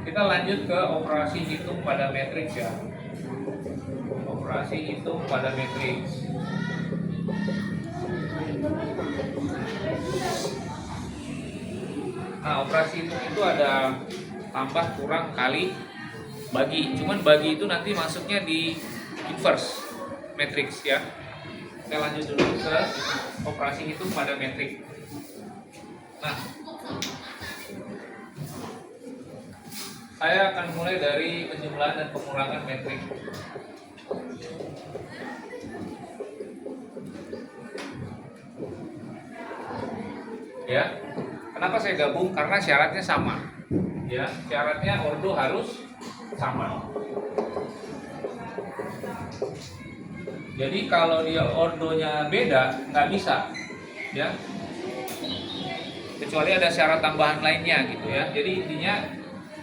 Kita lanjut ke operasi hitung pada matriks ya. Operasi hitung pada matriks. Nah, operasi hitung itu ada tambah, kurang, kali, bagi. Cuman bagi itu nanti masuknya di inverse matriks ya. Kita lanjut dulu ke operasi hitung pada matriks. Nah, saya akan mulai dari penjumlahan dan pengurangan matriks. Ya, kenapa saya gabung? Karena syaratnya sama. Ya, syaratnya ordo harus sama. Jadi kalau dia ordonya beda, nggak bisa. Ya, kecuali ada syarat tambahan lainnya gitu ya. Jadi intinya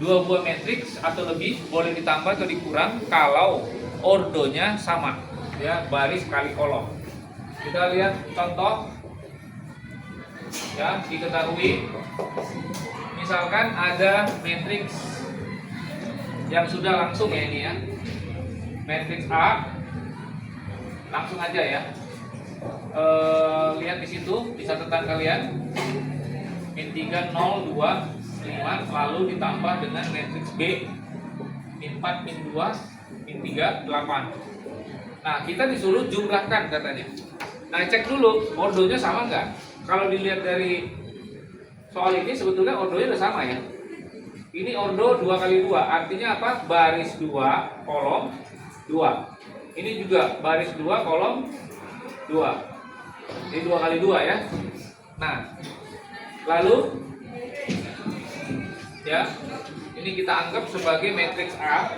dua buah matriks atau lebih boleh ditambah atau dikurang kalau ordonya sama, ya, baris kali kolom. Kita lihat contoh, ya, diketahui misalkan ada matriks yang sudah langsung ya ini ya, matriks A, langsung aja ya. Lihat di situ di catatan kalian, min 3, 0, 2, 5, lalu ditambah dengan matriks B, min 4, min 2, min 3, 8. Nah, kita disuruh jumlahkan katanya. Nah, cek dulu ordonya sama nggak? Kalau dilihat dari soal ini sebetulnya ordonya udah sama ya. Ini ordo 2 kali 2, artinya apa? Baris 2, kolom 2. Ini juga baris 2, kolom 2. Ini 2 kali 2 ya. Nah, lalu ya, ini kita anggap sebagai matriks A,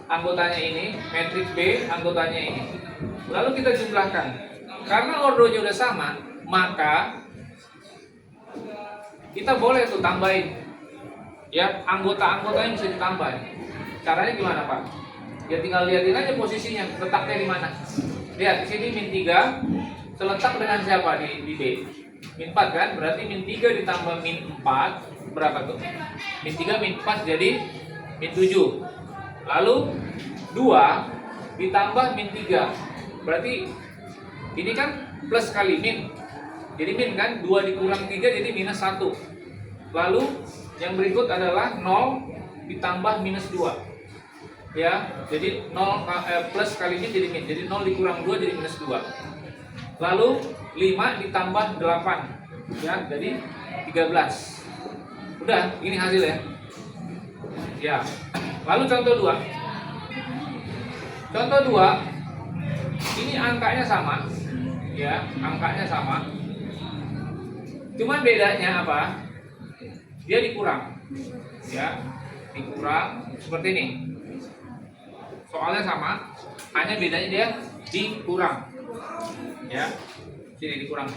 anggotanya ini, matriks B, anggotanya ini. Lalu kita jumlahkan. Karena ordonya udah sama, maka kita boleh tuh tambahin. Ya, anggota-anggotanya bisa ditambah. Caranya gimana, Pak? Ya tinggal lihatin aja posisinya, letaknya di mana. Lihat, di sini min 3 seletak dengan siapa di B? Min 4 kan? Berarti min 3 ditambah min 4 berapa tuh? Min 3 min 4 jadi min 7. Lalu 2 ditambah min 3. Berarti ini kan plus kali min. Jadi min kan 2 dikurang 3 jadi minus 1. Lalu yang berikut adalah 0 ditambah minus 2. Ya, jadi 0 plus kali min jadi min. Jadi 0 dikurang 2 jadi minus 2. Lalu 5 ditambah 8. Ya, jadi 13. Udah, ini hasil ya. Ya. Lalu contoh 2. Contoh 2, ini angkanya sama. Ya, angkanya sama. Cuman bedanya apa? Dia dikurang. Ya, dikurang seperti ini. Soalnya sama, hanya bedanya dia dikurang. Ya. Sini dikurang.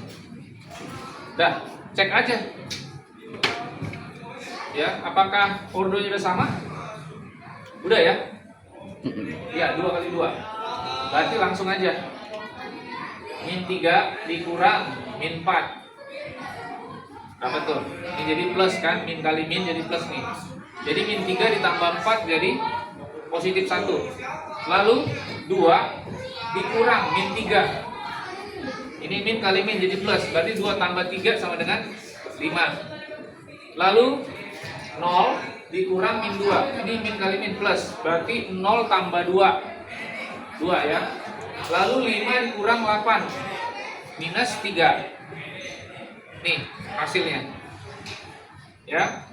Dah, cek aja. Ya, apakah ordonya udah sama? Udah ya? Ya, 2 kali 2. Berarti langsung aja. Min 3 dikurang min 4. Berapa tuh? Ini jadi plus kan? Min kali min jadi plus nih. Jadi min 3 ditambah 4 jadi positif 1. Lalu 2 dikurang min 3. Ini min kali min jadi plus. Berarti 2 tambah 3 sama dengan 5. Lalu 0 dikurang min 2. Ini min kali min plus. Berarti 0 tambah 2. 2 ya. Lalu 5 dikurang 8. Minus 3. Nih hasilnya. Ya.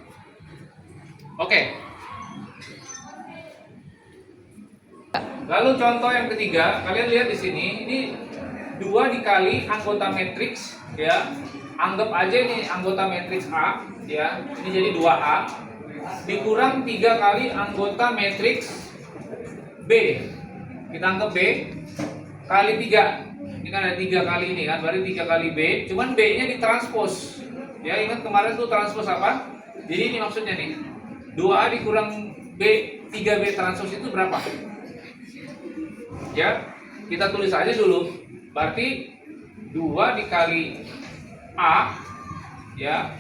Oke. Lalu contoh yang ketiga, kalian lihat di sini, ini 2 dikali anggota matriks ya. Anggap aja ini anggota matriks A ya. Ini jadi 2A dikurang 3 kali anggota matriks B. Kita anggap B kali 3. Ini kan ada 3 kali ini kan, berarti 3 kali B. Cuman B-nya ditranspos. Ya, ingat kemarin tuh transpos apa? Jadi ini maksudnya nih. 2A dikurang B, 3B transpos itu berapa? Ya, kita tulis aja dulu. Berarti 2 dikali A ya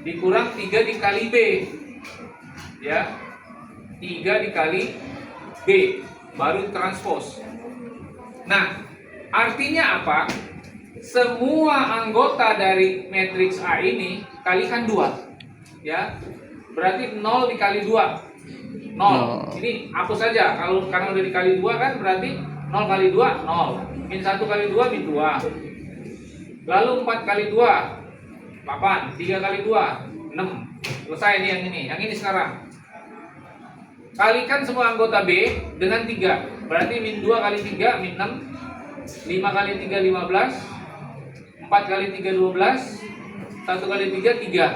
dikurang 3 dikali B. Ya. 3 dikali B baru transpose. Nah, artinya apa? Semua anggota dari matriks A ini kalikan 2. Ya. Berarti 0 dikali 2. 0. Ini hapus saja. Kalau karena udah dikali 2 kan berarti 0 kali 2 0. Min 1 kali 2 min 2. Lalu 4 kali 2 8. 3 kali 2 6. Selesai nih yang ini. Yang ini sekarang. Kalikan semua anggota B dengan 3. Berarti min 2 kali 3 min 6. 5 kali 3 15. 4 kali 3 12. 1 kali 3 3.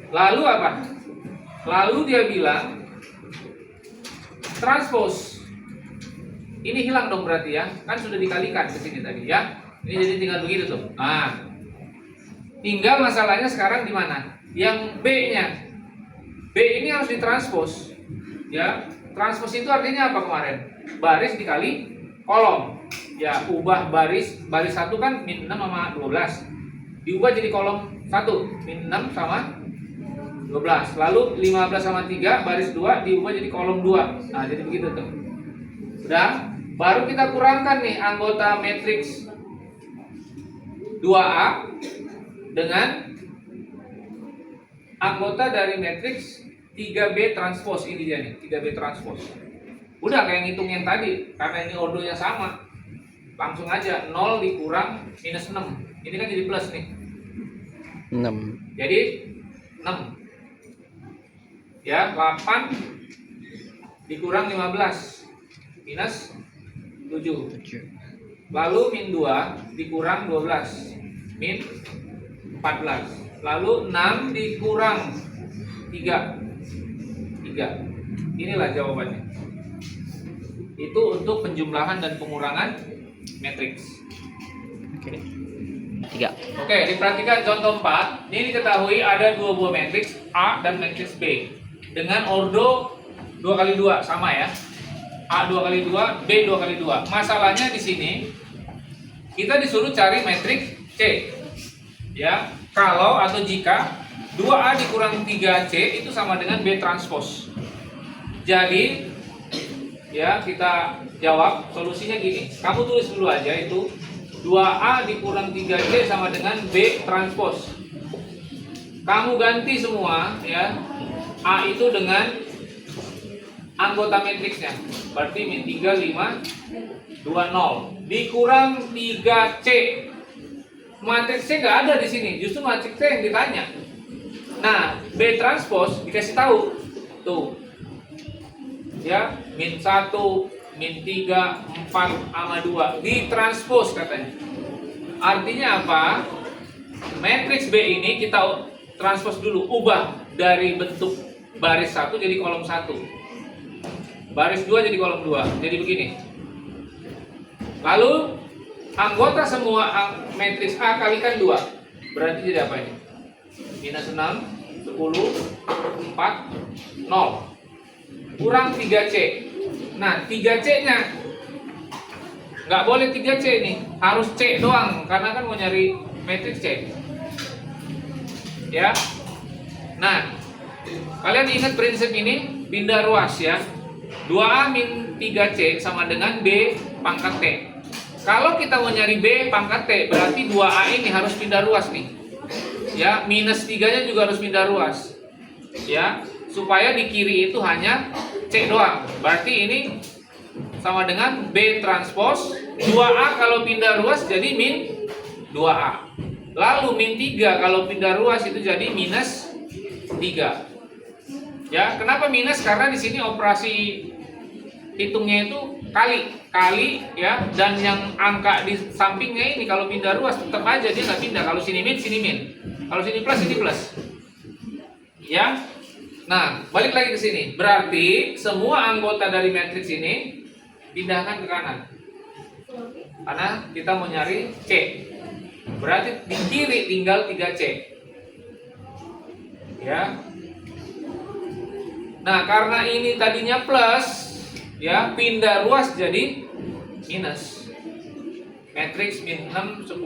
Lalu apa? Lalu dia bilang transpose. Ini hilang dong berarti ya. Kan sudah dikalikan ke sini tadi ya. Ini jadi tinggal begitu tuh. Nah. Tinggal masalahnya sekarang di mana? Yang B-nya. B ini harus ditranspose. Ya. Transpose itu artinya apa kemarin? Baris dikali kolom. Ya, ubah baris 1 kan min 6 sama 12. Diubah jadi kolom 1, min 6 sama 12. Lalu 15 sama 3 baris 2 diubah jadi kolom 2. Nah, jadi begitu tuh. Sudah, baru kita kurangkan nih anggota matriks 2A dengan anggota dari matriks 3B transpose. Ini dia nih, 3B transpose. Udah kayak ngitung yang tadi, karena ini ordonya sama. Langsung aja 0 dikurang minus 6. Ini kan jadi plus nih. 6. Jadi 6. Ya, 8 dikurang 15 minus 7. Lalu min 2 dikurang 12 min 14. Lalu 6 dikurang 3. Inilah jawabannya. Itu untuk penjumlahan dan pengurangan matriks. Oke. 3. Oke, diperhatikan contoh 4. Ini diketahui ada 2 buah matriks A dan matriks B dengan ordo 2 kali 2 sama ya. A 2 kali 2, B 2 kali 2. Masalahnya di sini kita disuruh cari matriks C. Ya, kalau atau jika 2A dikurang 3C itu sama dengan B transpose. Jadi ya, kita jawab solusinya gini. Kamu tulis dulu aja itu 2A dikurang 3C sama dengan B transpose. Kamu ganti semua ya. A itu dengan anggota matriksnya. Berarti min 3 5 2 0 dikurang 3C. Matriks C nggak ada di sini. Justru matriks C yang ditanya. Nah, B transpose dikasih tahu. Tuh. Ya, min 1, min 3, 4 sama 2 ditranspose katanya. Artinya apa? Matriks B ini kita transpose dulu, ubah dari bentuk baris 1 jadi kolom 1. Baris 2 jadi kolom 2. Jadi begini. Lalu anggota semua matriks A kalikan 2. Berarti jadi apa ini? Minus 6, 10, 4, 0. Kurang 3C. Nah, 3C-nya nggak boleh 3C nih, harus C doang karena kan mau nyari matriks C. Ya. Nah, kalian ingat prinsip ini, pindah ruas ya. 2A min 3C sama dengan B pangkat T. Kalau kita mau nyari B pangkat T, berarti 2A ini harus pindah ruas nih. Ya, minus 3-nya juga harus pindah ruas. Ya, supaya di kiri itu hanya C doang. Berarti ini sama dengan B transpose. 2A kalau pindah ruas jadi min 2A. Lalu min 3 kalau pindah ruas itu jadi minus 3. Ya, kenapa minus? Karena di sini operasi hitungnya itu kali ya, dan yang angka di sampingnya ini kalau pindah ruas tetap aja dia nggak pindah. Kalau sini min, kalau sini plus, sini plus. Ya. Nah, balik lagi ke sini. Berarti semua anggota dari matriks ini pindahkan ke kanan. Karena kita mau nyari C. Berarti di kiri tinggal 3C. Ya. Nah, karena ini tadinya plus, ya, pindah ruas jadi minus. Matriks min 6 10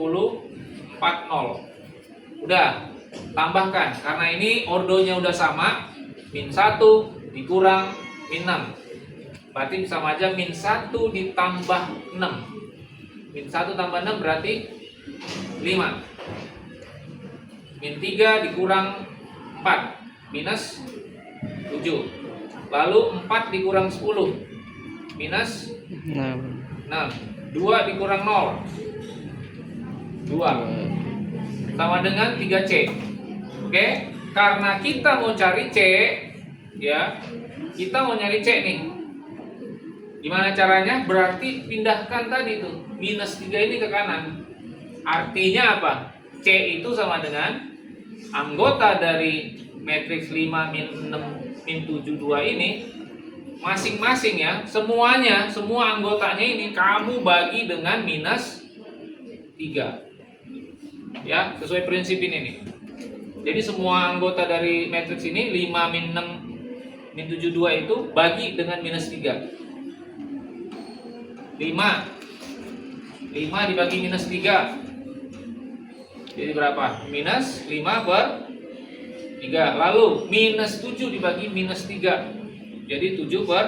4 0. Udah, tambahkan. Karena ini ordonya udah sama, min 1 dikurang min 6. Berarti sama aja min 1 ditambah 6. Min 1 tambah 6 berarti 5. Min 3 dikurang 4, minus 7. Lalu 4 dikurang 10, minus 6. 6. 2 dikurang 0, 2. Sama dengan 3C. Oke? Karena kita mau cari C, ya. Kita mau nyari C nih. Gimana caranya? Berarti pindahkan tadi tuh minus 3 ini ke kanan. Artinya apa? C itu sama dengan anggota dari matriks 5 min 6 min 7 2 ini masing-masing ya, semuanya, semua anggotanya ini kamu bagi dengan minus 3. Ya, sesuai prinsip ini nih. Jadi semua anggota dari matriks ini 5 min 6 min 7 2 itu bagi dengan minus 3. 5 dibagi minus 3 jadi berapa? Minus 5 per 3. Lalu minus 7 dibagi minus 3 jadi 7 per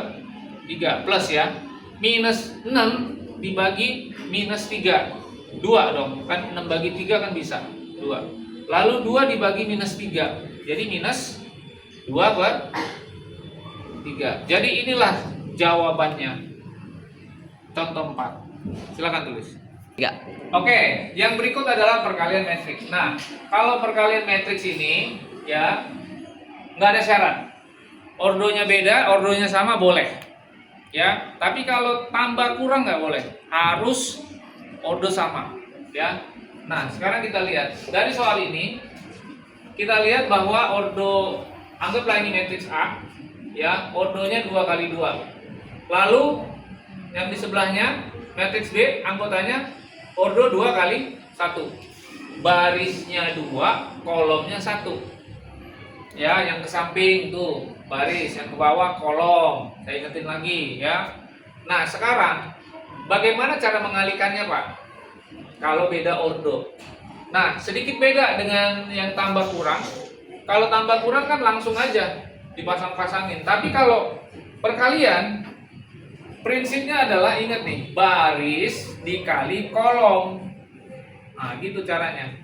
3 plus ya. Minus 6 dibagi minus 3 2 dong, kan 6 bagi 3 kan bisa 2. Lalu 2 dibagi minus 3 jadi minus 2 per 3. Jadi inilah jawabannya. Contoh 4. Silakan tulis. 3. Oke, yang berikut adalah perkalian matriks. Nah, kalau perkalian matriks ini ya nggak ada syarat. Ordonya beda, ordonya sama boleh. Ya, tapi kalau tambah kurang nggak boleh. Harus ordo sama. Ya. Nah, sekarang kita lihat dari soal ini kita lihat bahwa ordo, anggaplah ini matriks A, ya, ordonya 2 kali 2. Lalu yang di sebelahnya matriks B, anggotanya ordo 2 kali 1. Barisnya 2, kolomnya 1. Ya, yang ke samping tuh baris, yang ke bawah kolom. Saya ingetin lagi ya. Nah, sekarang bagaimana cara mengalihkannya, Pak? Kalau beda ordo. Nah, sedikit beda dengan yang tambah kurang. Kalau tambah kurang kan langsung aja dipasang-pasangin. Tapi kalau perkalian, prinsipnya adalah, ingat nih, baris dikali kolom. Nah, gitu caranya.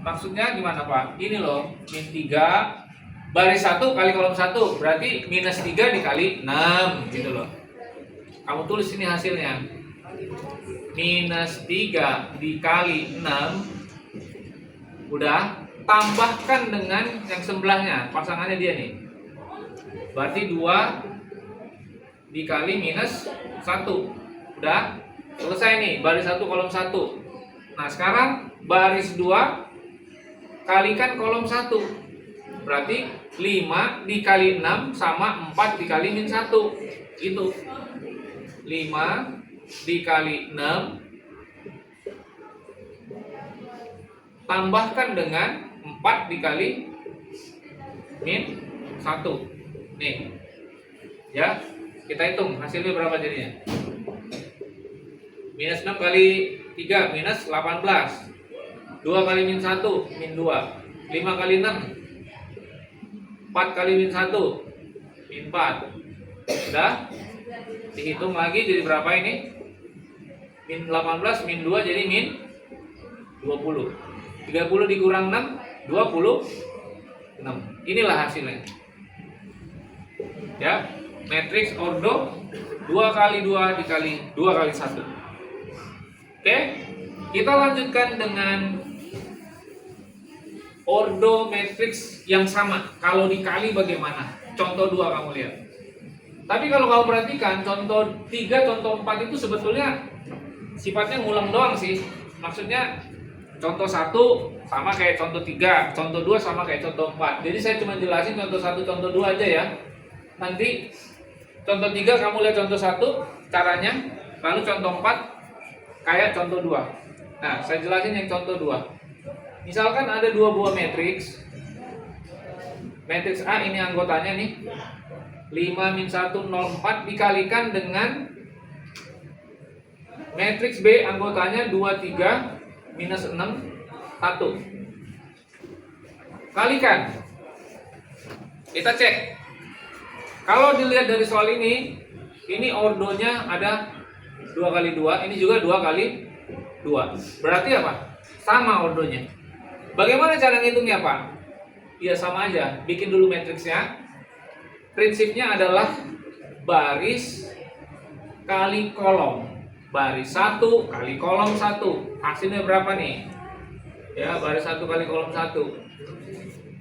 Maksudnya gimana, Pak? Ini loh, min 3 baris 1 kali kolom 1 berarti minus 3 dikali 6 gitu loh. Kamu tulis ini hasilnya. Minus 3 dikali 6. Udah, tambahkan dengan yang sebelahnya, pasangannya dia nih. Berarti 2 dikali minus 1. Udah selesai nih, baris 1 kolom 1. Nah, sekarang baris 2 kalikan kolom 1. Berarti 5 dikali 6 sama 4 dikali min 1. Itu 5 dikali 6 tambahkan dengan 4 dikali min 1. Nih. Ya, kita hitung hasilnya berapa jadinya. Minus 6 kali 3 minus 18. 2 kali min 1 min 2. 5 kali 6 4 kali min 1 min 4. Udah, dihitung lagi jadi berapa ini? Min 18 min 2 jadi min 20. 30 dikurang 6 26. Inilah hasilnya. Ya, matriks ordo 2 kali 2 dikali 2 kali 1. Oke, kita lanjutkan dengan ordo matriks yang sama. Kalau dikali bagaimana? Contoh 2 kamu lihat. Tapi kalau kamu perhatikan, contoh 3, contoh 4 itu sebetulnya sifatnya ngulang doang sih. Maksudnya contoh 1 sama kayak contoh 3, contoh 2 sama kayak contoh 4. Jadi saya cuma jelasin contoh 1, contoh 2 aja ya. Nanti contoh 3 kamu lihat contoh 1 caranya, lalu contoh 4 kayak contoh 2. Nah, saya jelasin yang contoh 2. Misalkan ada 2 buah matriks. Matriks A ini anggotanya nih 5 min 1 0 4 dikalikan dengan matriks B anggotanya 2 3 minus 6 1. kalikan. Kita cek. Kalau dilihat dari soal ini ordonya ada 2 kali 2, ini juga 2 kali 2. Berarti apa? Sama ordonya. Bagaimana cara ngitungnya, Pak? Ya sama aja, bikin dulu matriksnya. Prinsipnya adalah baris kali kolom. Baris 1 kali kolom 1. Hasilnya berapa nih? Ya, baris 1 kali kolom 1.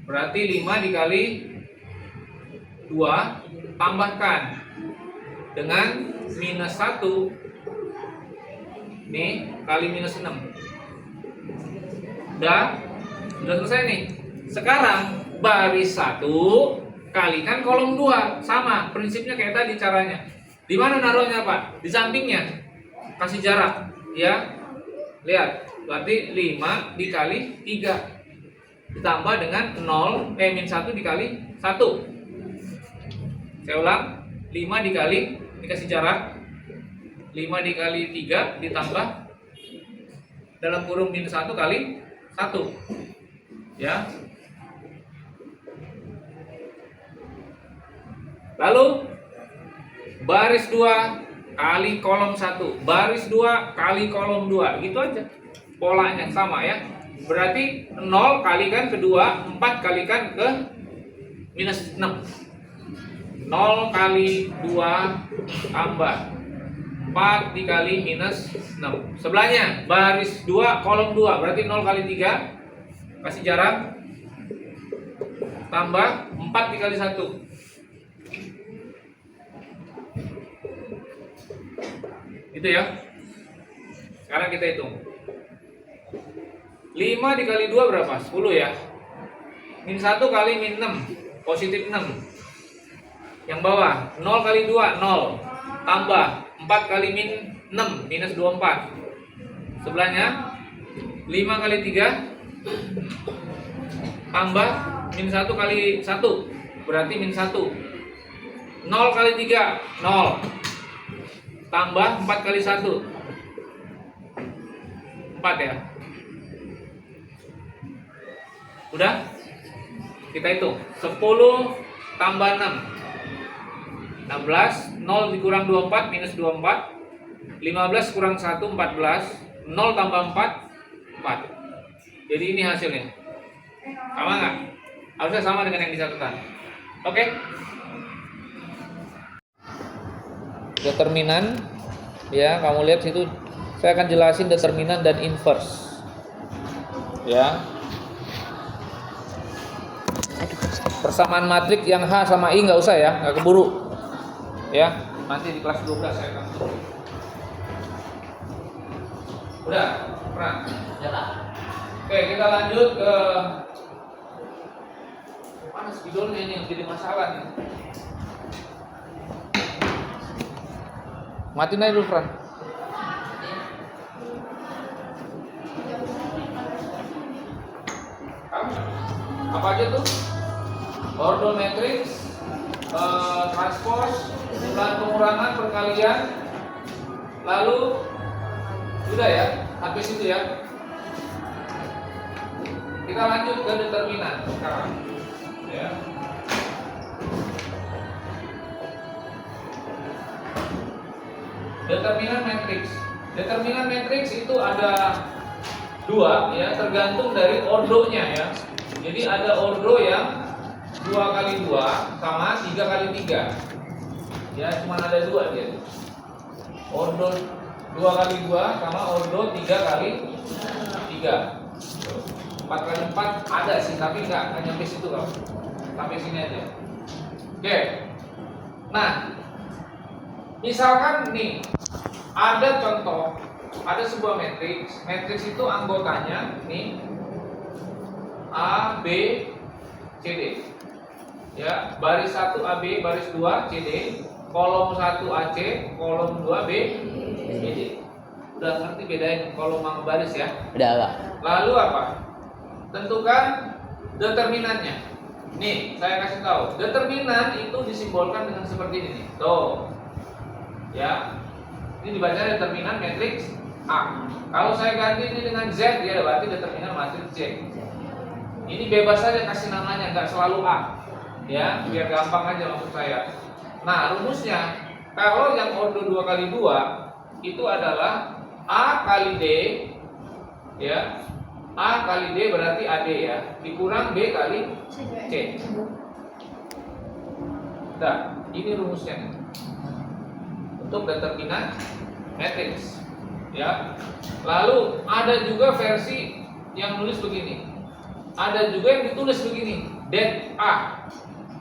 Berarti 5 dikali 2 tambahkan dengan minus 1 nih kali minus 6. Sudah selesai nih. Sekarang baris 1 kalikan kolom 2. Sama, prinsipnya kayak tadi caranya. Di mana naruhnya, Pak? Di sampingnya. Kasih jarak, ya. Lihat, berarti 5 dikali 3 ditambah dengan min 1 dikali 1. Saya ulang, 5 dikali, dikasih jarak 5 dikali 3 ditambah dalam kurung minus 1 kali 1, ya. Lalu baris 2 kali kolom 1, baris 2 kali kolom 2, gitu aja. Polanya sama ya. Berarti 0 kalikan kedua, 4 kalikan ke minus 6. 0 kali 2 tambah 4 dikali minus 6. Sebelahnya baris 2 kolom 2, berarti 0 kali 3, kasih jarak, tambah 4 dikali 1. Itu ya. Sekarang kita hitung. 5 dikali 2 berapa? 10 ya. Min 1 kali min 6, positif 6. Yang bawah 0 kali 2 0. Tambah 4 kali min 6 minus 24. Sebelahnya 5 kali 3 tambah min 1 kali 1, berarti min 1. 0 kali 3 0. Tambah 4 kali 1 4 ya. Udah? Kita hitung 10 tambah 6 16. 0 dikurang 24 minus 24. 15 kurang 1 14. 0 tambah 4 4. Jadi ini hasilnya. Sama nggak? Harusnya sama dengan yang di catatan. Oke? Determinan, ya, kamu lihat situ saya akan jelasin determinan dan inverse, ya. Persamaan matrik yang H sama I nggak usah ya, nggak keburu, ya. Nanti di kelas 12 saya akan. Udah, pernah? Oke, kita lanjut ke mana spidolnya ini yang jadi masalah nih. Matiin aja dulu, Fran. Apa aja tuh? Ordol matrix, transpose, jumlah pengurangan, perkalian, lalu udah ya, habis itu ya. Kita lanjut ke determinan sekarang, ya. Determinan matriks. Determinan matriks itu ada 2 ya, tergantung dari ordonya ya. Jadi ada ordo yang 2 kali 2 sama 3 kali 3. Ya, cuma ada 2 dia. Ordo 2 kali 2 sama ordo 3 kali 3. 4 kali 4 ada sih, tapi nggak nyampe situ kalau. Sampai sini aja. Oke. Nah, misalkan nih ada contoh, ada sebuah matriks. Matriks itu anggotanya nih A, B, C, D. Ya, baris 1 AB, baris 2 CD, kolom 1 AC, kolom 2 B, CD. Udah ngerti bedain kolom sama baris ya? Udah enggak? Lalu apa? Tentukan determinannya. Nih, saya kasih tahu. Determinan itu disimbolkan dengan seperti ini nih. Tuh. Ya. Ini dibaca determinan matriks A. Kalau saya ganti ini dengan Z, dia berarti determinan matriks Z. Ini bebas saja kasih namanya, nggak selalu A. Ya, biar gampang aja maksud saya. Nah, rumusnya kalau yang ordo 2 kali 2 itu adalah A kali D, ya. A kali D berarti AD ya, dikurang B kali C. Nah, ini rumusnya untuk determinan matriks, ya. Lalu ada juga versi yang nulis begini, ada juga yang ditulis begini, det A.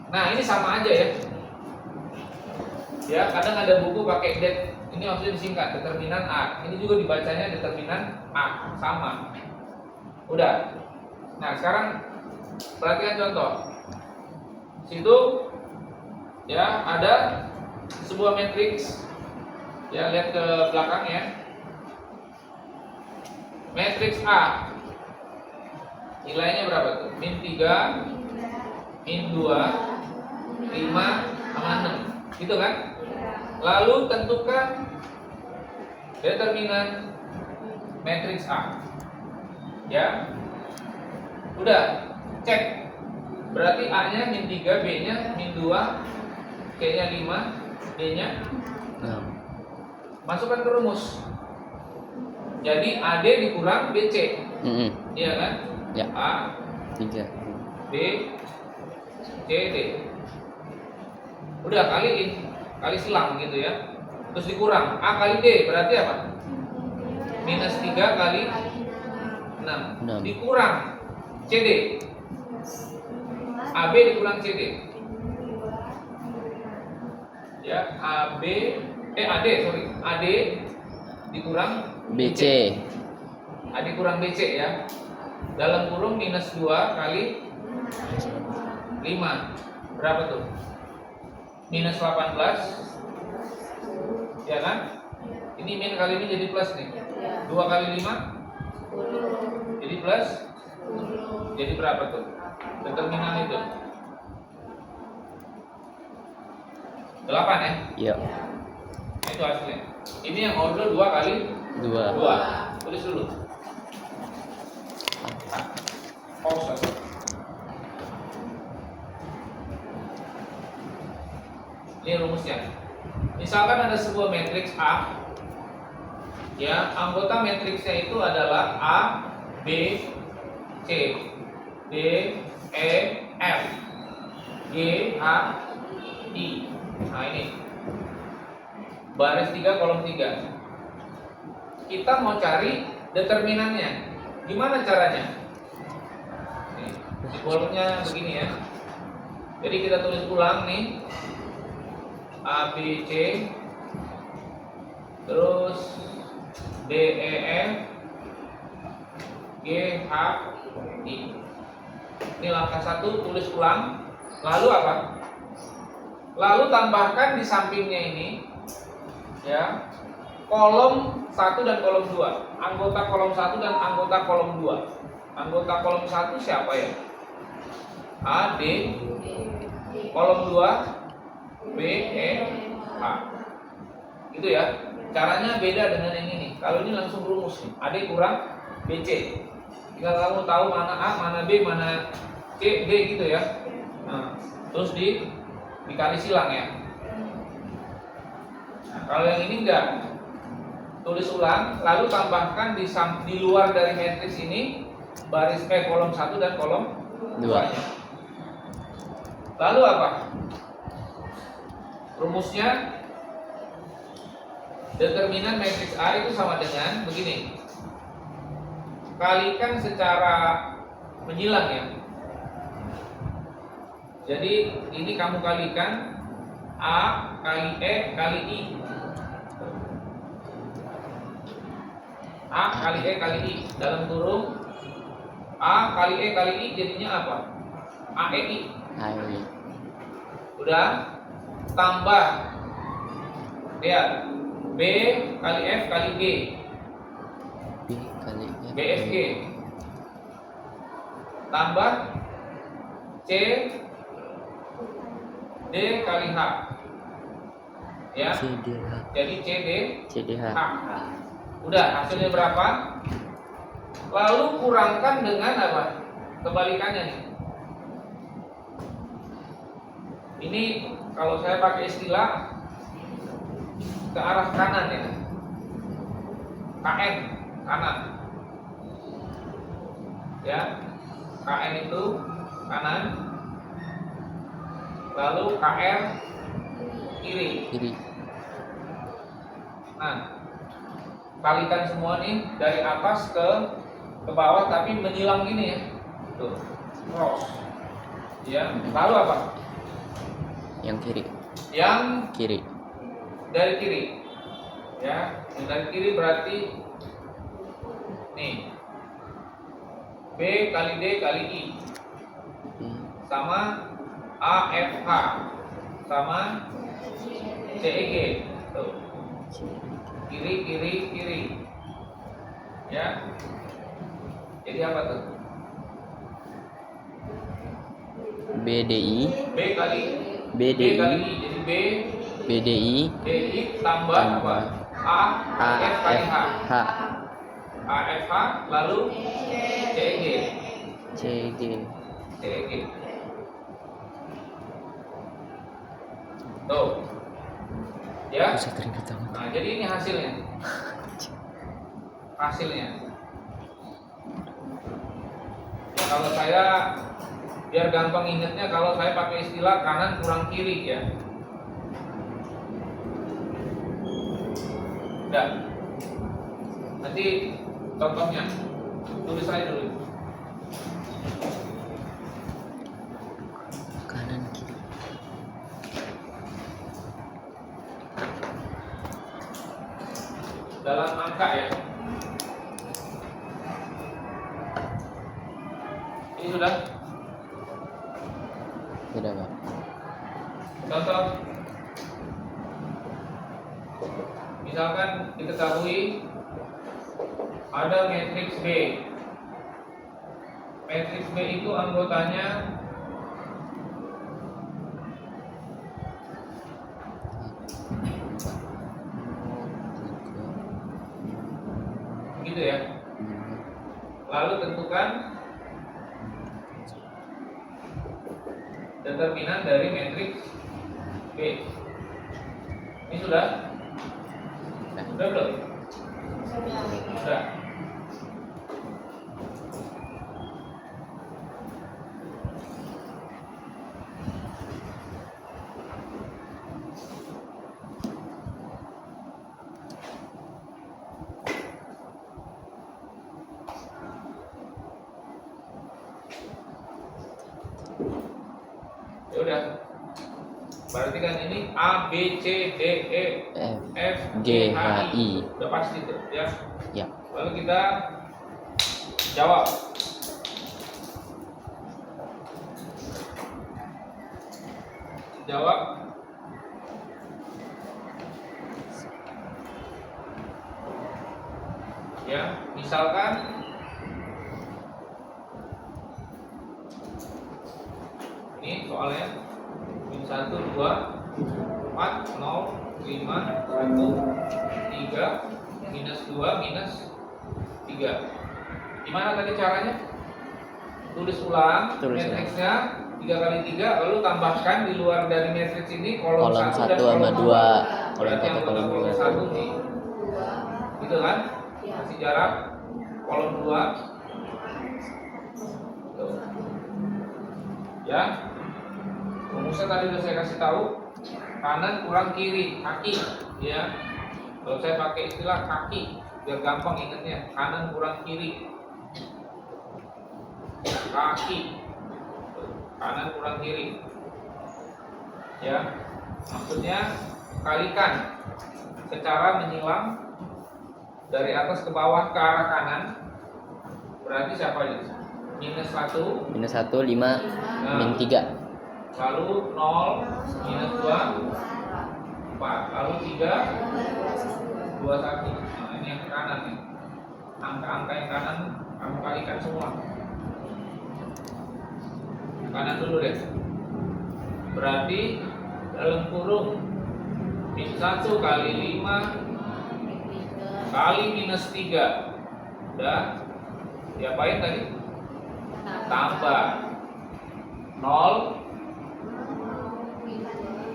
Nah, ini sama aja ya. Ya, kadang ada buku pakai det. Ini maksudnya disingkat determinan A. Ini juga dibacanya determinan A, sama. Udah. Nah, sekarang perhatikan contoh. Situ ya ada sebuah matriks. Ya, lihat ke belakang ya. Matriks A. Nilainya berapa tuh? Min 3, min 2, 5 sama 6. Gitu kan? Lalu tentukan determinan matriks A. Ya. Udah, cek. Berarti A-nya min 3, B-nya min 2, C-nya 5, D-nya 6. masukkan ke rumus. Jadi AD dikurang BC. Iya kan? Ya. A 3. B C D. Udah kaliin, kali silang gitu ya. Terus dikurang A kali D berarti apa? Minus 3 kali 6. Dikurang CD. AB dikurang CD. Ya, AD sorry. AD dikurang BC. AD kurang BC ya. Dalam kurung minus 2 kali 5. Berapa tuh? Minus 18. Ya kan? Ini min kali ini jadi plus nih. 2 kali 5 jadi plus. Jadi berapa tuh? Determinan itu 8 ya? Ya. Itu hasilnya. Ini yang order 2 kali 2. 2. Tulis dulu. Pause. Ini rumusnya. Misalkan ada sebuah matriks A, ya, anggota matriksnya itu adalah A, B, C, D, E, F, G, H, I. Nah ini baris 3 kolom 3. Kita mau cari determinannya. Gimana caranya? Nih, simbolnya begini ya. Jadi kita tulis ulang nih. A, B, C, terus D, E, F, G, H, I. Ini langkah 1, tulis ulang. Lalu apa? Lalu tambahkan di sampingnya ini, ya, kolom 1 dan kolom 2. Anggota kolom 1 dan anggota kolom 2. Anggota kolom 1 siapa ya? A, D. Kolom 2 B, E, H. Gitu ya. Caranya beda dengan yang ini. Kalau ini langsung rumus nih. AD kurang BC. Tinggal kamu tahu mana A, mana B, mana C, D gitu ya. Nah, terus dikali silang ya. Nah, kalau yang ini enggak. Tulis ulang, lalu tambahkan di luar dari matriks ini baris kolom 1 dan kolom 2-nya. Lalu apa? Rumusnya determinan matriks A itu sama dengan begini. Kalikan secara menyilang ya. Jadi ini kamu kalikan A kali E kali I. A kali E kali I dalam kurung A kali E kali I jadinya apa? AEI. Udah. Tambah lihat B kali F kali G. B kali F. BFG. Tambah C D kali H. Ya. CDH. Jadi CD CDH. H. Udah, hasilnya berapa? Lalu kurangkan dengan apa? kebalikannya nih. Ini kalau saya pakai istilah ke arah kanan ya. KN kanan. Ya. KN itu kanan. Lalu KR kiri. Kiri. Nah, kalikan semua nih dari atas ke bawah tapi menyilang gini ya. Tuh. Cross. Ya, lalu apa? Yang kiri. Yang Kiri. dari kiri. Ya, yang dari kiri berarti nih. B kali D kali I. Sama AFH sama CEG. Tuh. Kiri kiri kiri. Ya. Jadi apa tuh? BDI. B kali BDI. B kali I. Jadi B BDI. DI tambah apa? A F kali H. AFH. AFH lalu CEG. CG. CEG. Tuh. Ya. Bisa terlibat amat. Nah, jadi ini hasilnya. Hasilnya. Ya, kalau saya biar gampang ingatnya, kalau saya pakai istilah kanan kurang kiri ya. Udah. Nanti contohnya tulis saya dulu. Kanan kiri. Dalam angka ya. Ini sudah Sudah, Pak. contoh. Misalkan diketahui ada matriks B. Matriks B itu anggotanya gitu ya. Lalu tentukan determinan dari matriks B. Ini sudah? Sudah belum? Sudah. Ya udah. Berarti kan ini A B C D E F G H I. Udah pasti tuh ya. Ya. Lalu kita jawab. Jawab. Ya, misalkan ini soalnya min 1 2 4 0 5 1 3 minus 2 minus 3. Gimana tadi caranya? Tulis ulang matriksnya 3 kali 3 lalu tambahkan di luar dari matriks ini kolom 1 dan kolom 2. Kolom 1 kolom 2. 1 nih. Gitu kan? Kasih jarak kolom 2. Tuh. Ya. Rumusnya tadi udah saya kasih tahu, kanan kurang kiri, kaki, ya. Kalau saya pakai istilah kaki, biar gampang ingatnya, kanan kurang kiri, kaki, kanan kurang kiri, ya. Maksudnya kalikan secara menyilang dari atas ke bawah ke arah kanan, berarti siapa ini? Minus 1, Minus 1 5 min 3. lalu 0 minus 2 4, lalu 3 2 1. Nah, ini yang kanan nih. Angka-angka yang kanan kamu kalikan semua. Kanan dulu deh. Berarti dalam kurung min 1 kali 5 kali minus 3. Udah diapain tadi? tambah 0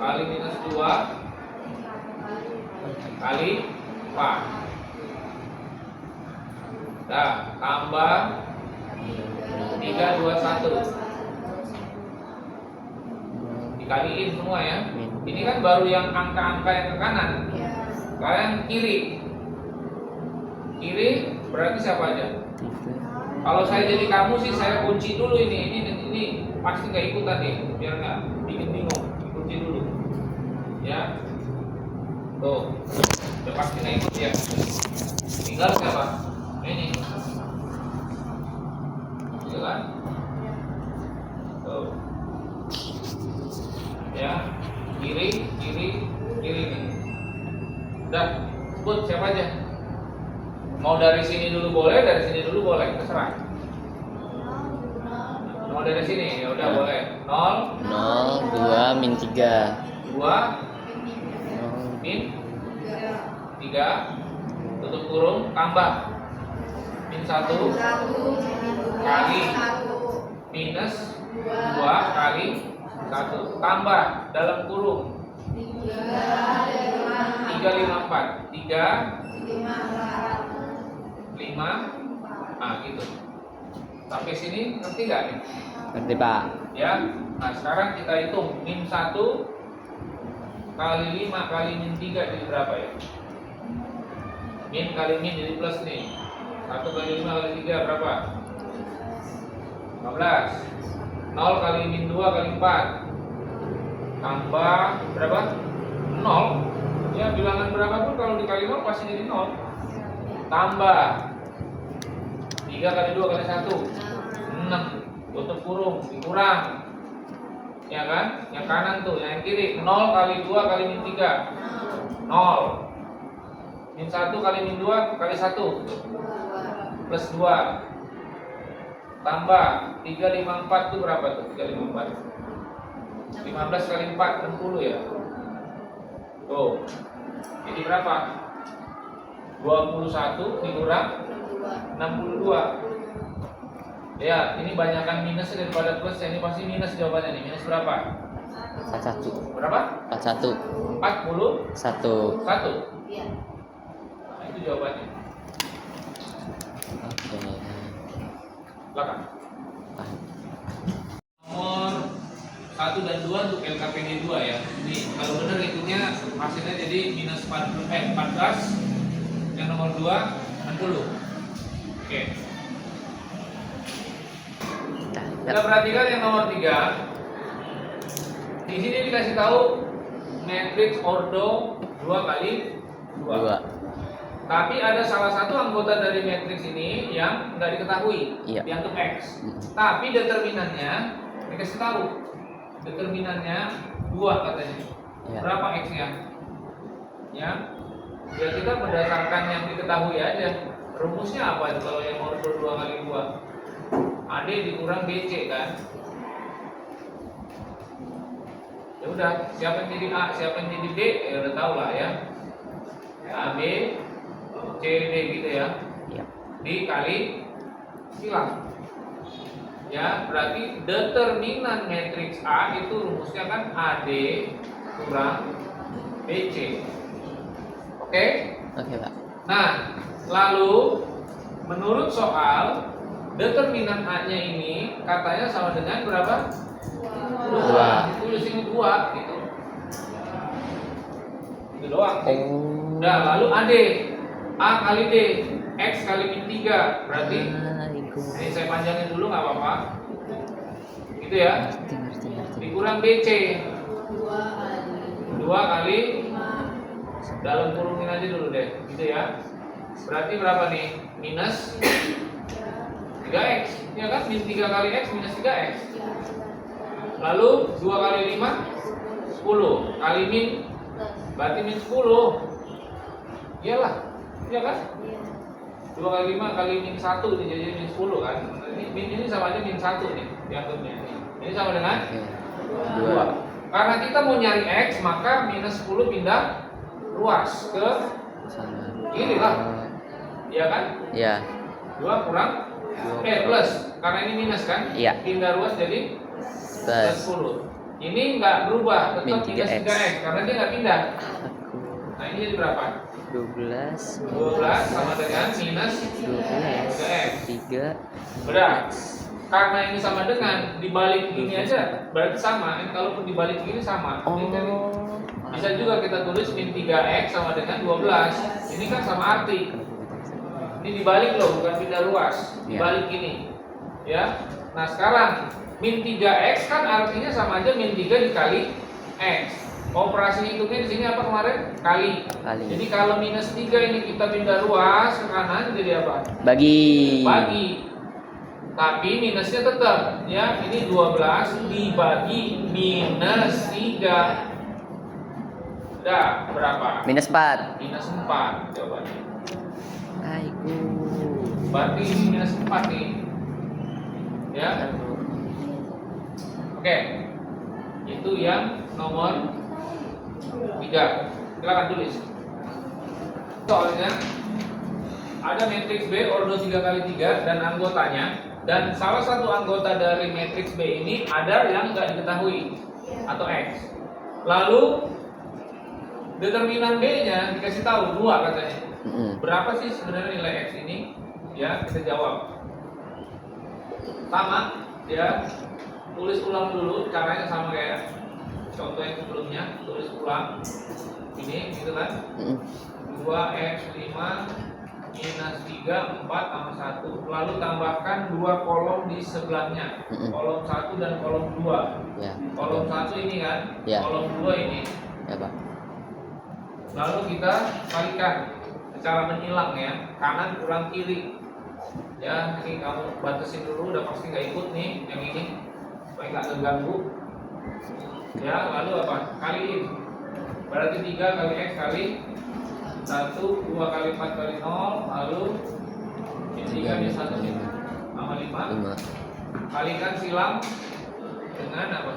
kali minus 2 kali 4. Nah, tambah 321 dikaliin semua ya. Ini kan baru yang angka-angka yang ke kanan. Kalian kiri. Kiri berarti siapa aja? Kalau saya jadi kamu sih saya kunci dulu ini pasti nggak ikutan nih, biar nggak bikin bingung. Kunci dulu, ya. Tuh, udah pasti nggak ikut ya. Tinggal siapa? Ini, gitu kan? Tuh, ya. Kiri nih. Udah, sebut siapa aja? Mau dari sini dulu boleh, dari sini dulu boleh, terserah. Mau dari sini, ya udah boleh. 0 2 min 3. 2 min 3 tutup kurung tambah min 1 kali minus 2 kali 1 tambah dalam kurung 354 5. Nah gitu. Sampai sini ngerti nggak nih? Ngerti Pak. Ya. Nah sekarang kita hitung min 1 kali 5 kali min 3 jadi berapa ya? Min kali min jadi plus nih. 1 kali 5 kali 3 berapa? 15. 0 kali min 2 kali 4 tambah berapa? 0. Ya bilangan berapapun kalau dikali 0 pasti jadi 0. Tambah 3 kali 2 kali 1 6. Tutup kurung dikurang, ya kan? Yang kanan tuh, yang kiri 0 kali 2 kali min 3 0. Min 1 kali min 2 kali 1 plus 2 tambah 354 itu berapa tuh? 354 15 kali 4 60 ya. Tuh. Jadi berapa? 21 dikurang 62. Ya, ini banyakkan minus daripada plus. Ini pasti minus jawabannya nih. Minus berapa? 41. Berapa? 41. 41. 1. Iya. Nah, itu jawabannya. Oke. Silakan. Paham. Nomor 1 dan 2 untuk LKPD 2 ya. Ini kalau benar hitungnya hasilnya jadi minus 14. Yang nomor 2 60. Oke. Kita perhatikan yang nomor 3. Di sini dikasih tahu matriks ordo 2 kali 2. Tapi ada salah satu anggota dari matriks ini yang nggak diketahui, Iya. dianggap X. Tapi determinannya dikasih tahu. Determinannya 2 katanya. Iya. Berapa X-nya? Ya. Ya kita berdasarkan yang diketahui aja. Rumusnya apa itu kalau yang ordo 2 kali 2? AD dikurang BC kan? Ya udah, siapa yang jadi A, siapa yang jadi B, ya udah tahu lah ya. AB, CD gitu ya. Iya. Dikali silang. Ya, berarti determinan matriks A itu rumusnya kan AD kurang BC. Oke? Oke, Pak. Nah, lalu menurut soal determinan A-nya ini katanya sama dengan berapa? 2. Ditulis ini 2 gitu. Itu doang sih. Nah, lalu AD A kali D X kali min 3 berarti ini saya panjangin dulu nggak apa-apa. Gitu ya. Dikurang BC 2 kali dalam kurungin aja dulu deh. Gitu ya. Berarti berapa nih? Minus 3X, ya kan? Min 3 kali X minus 3X. Lalu 2 kali 5 10 kali min berarti min 10. Iyalah, iya kan? 2 kali 5 kali min 1 jadi min 10 kan? Ini sama aja min 1 nih dianggapnya. Ini sama dengan 2. Karena kita mau nyari X maka minus 10 pindah luas ke kiri lah. Iya kan? Iya. 2 kurang Plus, karena ini minus kan? Iya. Pindah ruas jadi plus Plus 10. Ini nggak berubah, tetap Min minus 3x. 3x karena dia nggak pindah. Nah ini jadi berapa? 12 12 sama dengan minus 12 3x. 3 Udah. Karena ini sama dengan dibalik ini aja berarti sama. Ini kalaupun dibalik ini sama. Ini kan bisa juga kita tulis min 3x sama dengan 12. Ini kan sama arti. Ini dibalik loh, bukan pindah ruas. Dibalik ini. Ya. Nah, sekarang min 3x kan artinya sama aja min 3 dikali x. Operasi hitungnya di sini apa kemarin? Kali. Jadi kalau minus 3 ini kita pindah ruas ke kanan jadi apa? bagi. Tapi minusnya tetap ya. Ini 12 dibagi minus 3. Udah berapa? Minus 4. Minus 4 jawabannya. Aiku. Berarti ini minus 4 nih. Ya. Oke. Itu yang nomor 3. Silakan tulis. Soalnya ada matriks B ordo 3x3 dan anggotanya, dan salah satu anggota dari matriks B ini ada yang nggak diketahui atau X. Lalu determinan B-nya dikasih tahu 2 katanya. Berapa sih sebenarnya nilai X ini? Ya, kita jawab. Sama, ya. Tulis ulang dulu, caranya sama kayak contoh yang sebelumnya, tulis ulang. Ini gitu kan? 2x5 minus 3, 4 sama 1. Lalu tambahkan 2 kolom di sebelahnya. Kolom 1 dan kolom 2. Ya. Kolom 1 ini kan? Ya. Kolom 2 ini. Ya, Pak. Lalu kita kalikan secara menyilang ya, kanan kurang kiri. Ya, ini kamu batasin dulu, udah pasti nggak ikut nih yang ini, supaya nggak terganggu. Ya, lalu apa? Kaliin. Berarti 3 kali X kali 1, 2 kali 4 kali 0, lalu ini 3 kali 1 sama 5. Kalikan silang dengan apa?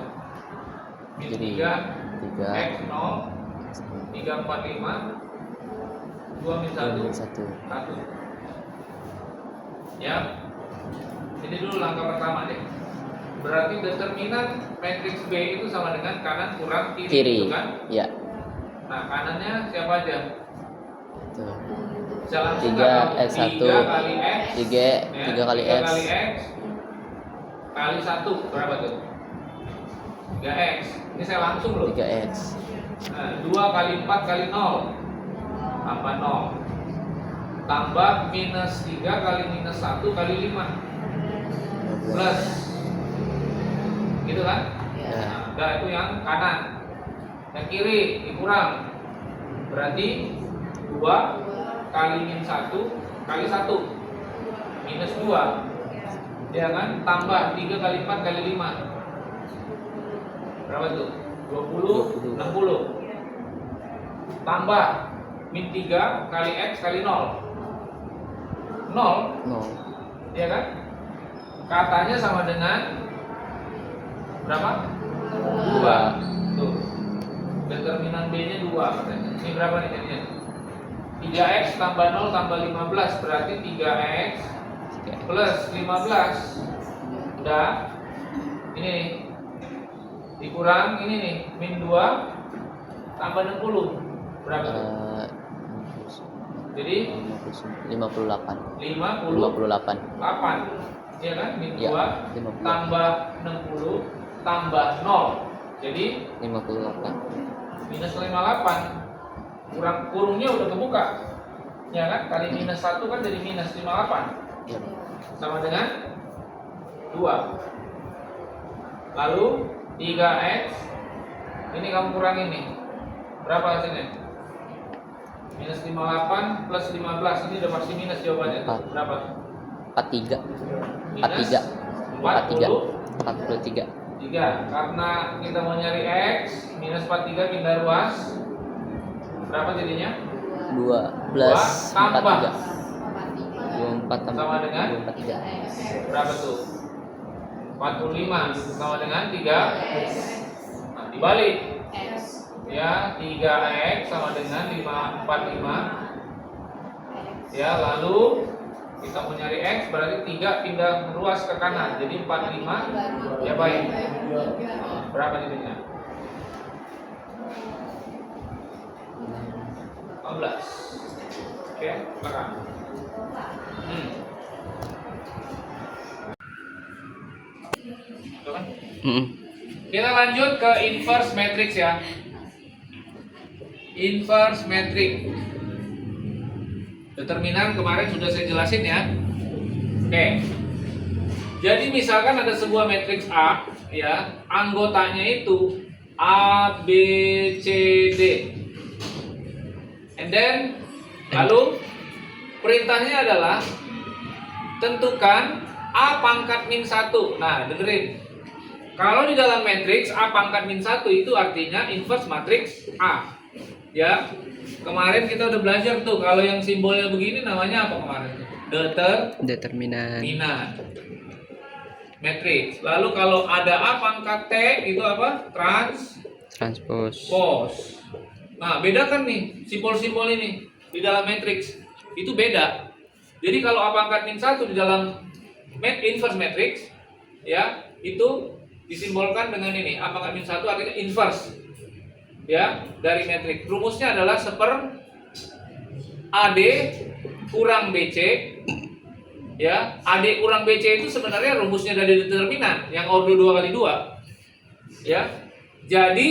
Min 3 X 0, 3, 4, 5, 2 min 1, 1. Ya. Ini dulu langkah pertama deh. Berarti determinan matriks B itu sama dengan kanan kurang kiri. Gitu kan? Ya. Nah, kanannya siapa aja? Tuh. Bisa langsung 3x1 3 kali X 3 kali X kali 1 berapa tuh? 3x. Ini saya langsung loh. 3x. Nah, 2 kali 4 kali 0 tambah 0. Tambah minus 3 kali minus 1 kali 5 plus. Gitu kan? Ya. Nah, itu yang kanan. Yang kiri dikurang. Berarti 2 kali min 1 kali 1 minus 2. Ya kan? Tambah 3 kali 4 kali 5. Berapa tuh? 20, 60. Tambah min 3 kali X kali 0. 0, ya kan? Katanya sama dengan berapa? 2. Tuh. Determinan B-nya 2 katanya. Ini berapa nih jadinya? 3x tambah 0 tambah 15 berarti 3x plus 15. Udah. Ini nih. Dikurang ini nih, min 2 tambah 60. Berapa tuh? Jadi 58. 58. Ya kan? Min 2 Ya, 58. tambah 60 tambah 0. Jadi 58. minus 58. Kurungnya udah kebuka. Ya kan? Kali minus 1 kan jadi minus 58. Ya. Sama dengan 2. Lalu 3x ini kamu kurangin nih. Berapa hasilnya? Minus 58 plus 15. Ini udah pasti minus jawabannya. Berapa? 43. Minus 43. 3. Karena kita mau nyari x, minus 43 pindah ruas. Berapa jadinya? 2 plus tambah 44 sama dengan 43. berapa tuh? 45 sama dengan 3. Nah, dibalik. Ya, 3x sama dengan 545. Ya, lalu Kita mau nyari X berarti 3 pindah ruas ke kanan. Jadi 45 ya baik. Berapa jadinya? 15. Oke, belakang. Tuh kan? Kita lanjut ke inverse matrix ya. Inverse matrix. Determinan kemarin sudah saya jelasin ya. Oke. Jadi misalkan ada sebuah matriks A ya, anggotanya itu A, B, C, D. And then lalu perintahnya adalah tentukan A pangkat min 1. Nah, dengerin. Kalau di dalam matriks A pangkat min 1 itu artinya inverse matriks A. Ya. Kemarin kita udah belajar tuh kalau yang simbolnya begini namanya apa kemarin? Determinan. Matriks. Lalu kalau ada A pangkat T itu apa? Transpose. Nah, beda kan nih simbol-simbol ini di dalam matriks. Itu beda. Jadi kalau A pangkat min 1 di dalam inverse matrix ya, itu disimbolkan dengan ini. A pangkat min 1 artinya inverse. Ya, dari matriks. Rumusnya adalah seper AD kurang BC. Ya, AD kurang BC itu sebenarnya rumusnya dari determinan yang ordo 2 kali 2. Ya. Jadi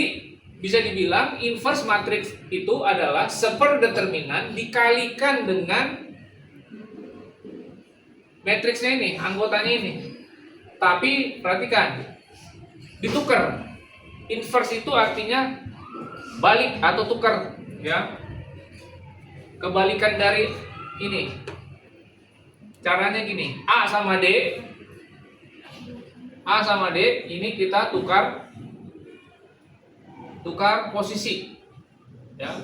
bisa dibilang inverse matrix itu adalah seper determinan dikalikan dengan matriksnya ini, anggotanya ini. Tapi perhatikan, ditukar. Inverse itu artinya balik atau tukar, ya. Kebalikan dari ini. Caranya gini, A sama D ini kita tukar posisi, ya.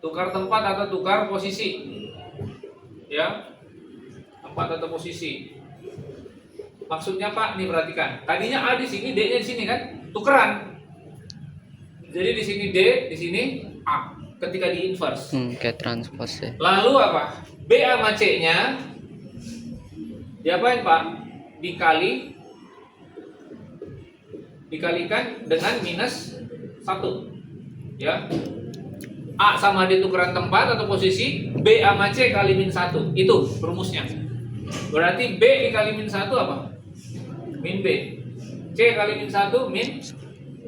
Tukar tempat atau tukar posisi, ya. Tempat atau posisi. Maksudnya Pak, nih perhatikan. Tadinya A di sini, D-nya di sini kan, tukeran. Jadi di sini D, di sini A. Ketika di inverse. Kayak transpose ya. Lalu apa? B sama C-nya diapain Pak? Dikalikan dengan minus 1. Ya. A sama D tukeran tempat atau posisi, B sama C kali min 1. Itu rumusnya. Berarti B dikali min 1 apa? Min B. C kali min 1 min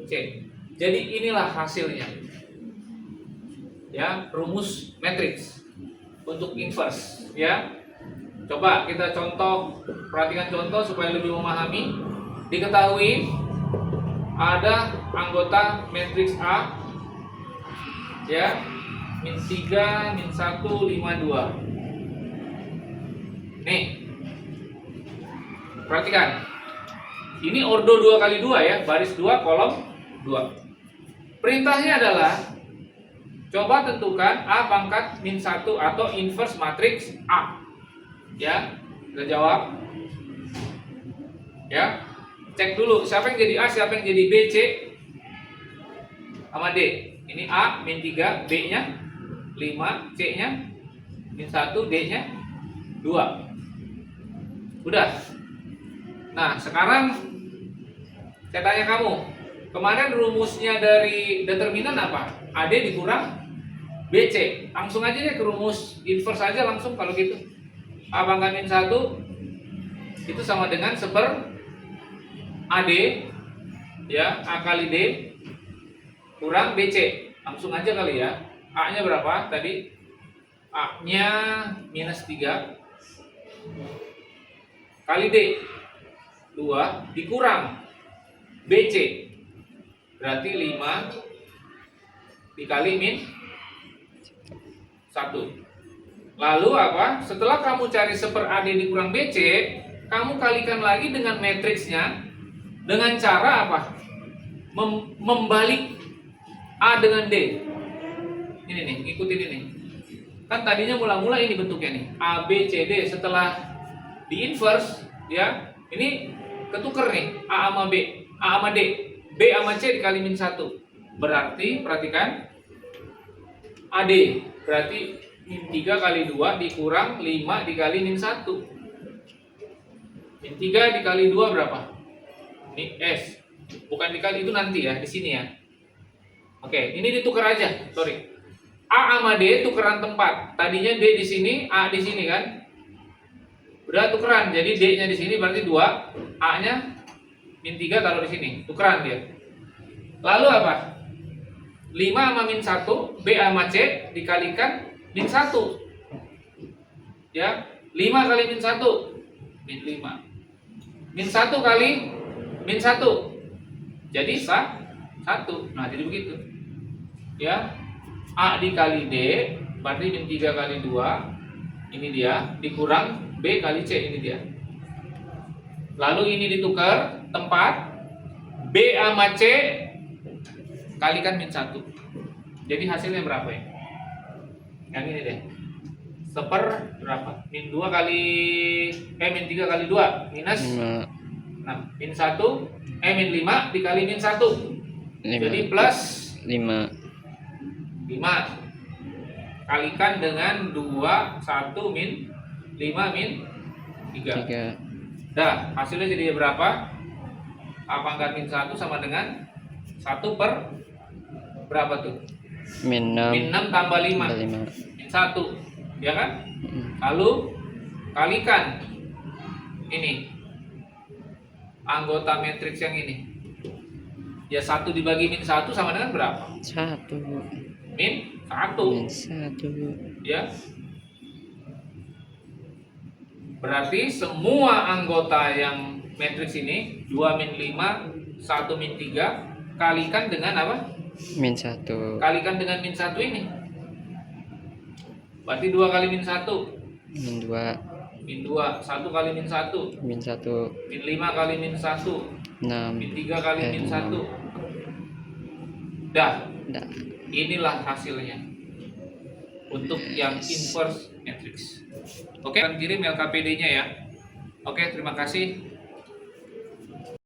C. Jadi inilah hasilnya. Ya, rumus matriks untuk inverse, ya. Coba kita perhatikan contoh supaya lebih memahami. Diketahui ada anggota matriks A, ya, min 3, min 1, 5, 2. Nih, perhatikan. Ini ordo 2 kali 2 ya, baris 2, kolom 2. Perintahnya adalah coba tentukan A pangkat min 1 atau inverse matriks A. Ya, kita jawab. Ya, cek dulu siapa yang jadi A, siapa yang jadi B, C, sama D. Ini A min 3, B-nya 5, C-nya min 1, D-nya 2. Udah. Nah, sekarang saya tanya kamu, kemarin rumusnya dari determinan apa? AD dikurang BC. Langsung aja deh ke rumus inverse aja langsung kalau gitu. A pangkat min 1 itu sama dengan seper AD, ya, A kali D kurang BC. Langsung aja kali ya. A-nya berapa tadi? A-nya minus 3 kali D 2 dikurang BC. Berarti 5 dikali min 1. Lalu apa? Setelah kamu cari seper AD dikurang BC, kamu kalikan lagi dengan matriksnya dengan cara apa? Membalik A dengan D. Ini nih, ikutin ini. Kan tadinya mula-mula ini bentuknya nih, A, B, C, D. Setelah di inverse, ya, ini ketuker nih, A sama B, A sama D, B sama C dikali min 1. Berarti, perhatikan, AD berarti min 3 kali 2 dikurang 5 dikali min 1. Min 3 dikali 2 berapa? Ini S. Bukan dikali, itu nanti ya, di sini ya. Oke, ini ditukar aja, sorry. A sama D tukeran tempat. Tadinya D di sini, A di sini kan? Udah tukeran. Jadi D-nya di sini berarti 2, A-nya min 3 taruh di sini. Tukeran dia. Lalu apa? 5 sama min 1, B sama C dikalikan min 1. Ya, 5 kali min 1 min 5. Min 1 kali min 1. Jadi 1. Nah, jadi begitu. Ya. A dikali D berarti min 3 kali 2. Ini dia, dikurang B kali C, ini dia. Lalu ini ditukar tempat, B sama C kalikan min 1. Jadi hasilnya berapa ya? Yang ini deh. Seper berapa? Min 2 kali min 3 kali 2 minus 5. Nah, min 1 min 5 dikali min 1. Jadi plus 5. 5 kalikan dengan 2 1 min 5 min 3. 3. Dah, hasilnya jadi berapa? A pangkat min 1 sama dengan 1 per berapa tuh? Min 6. Min 6 tambah 5. Min 1. Ya kan? Lalu kalikan ini anggota matriks yang ini. Ya 1 dibagi min 1 sama dengan berapa? 1. Min 1. Min 1. Ya. Berarti semua anggota yang matriks ini 2 min 5, 1 min 3 kalikan dengan apa? Min 1. Kalikan dengan min 1 ini. Berarti 2 kali min 1. Min 2. Min 2, 1 kali min 1. Min 1. Min 5 kali min 1. 6. Min 3 kali min 1. 6. Dah. Dah. Inilah hasilnya untuk yang inverse matrix. Oke, akan kirim LKPD-nya ya. Oke, terima kasih.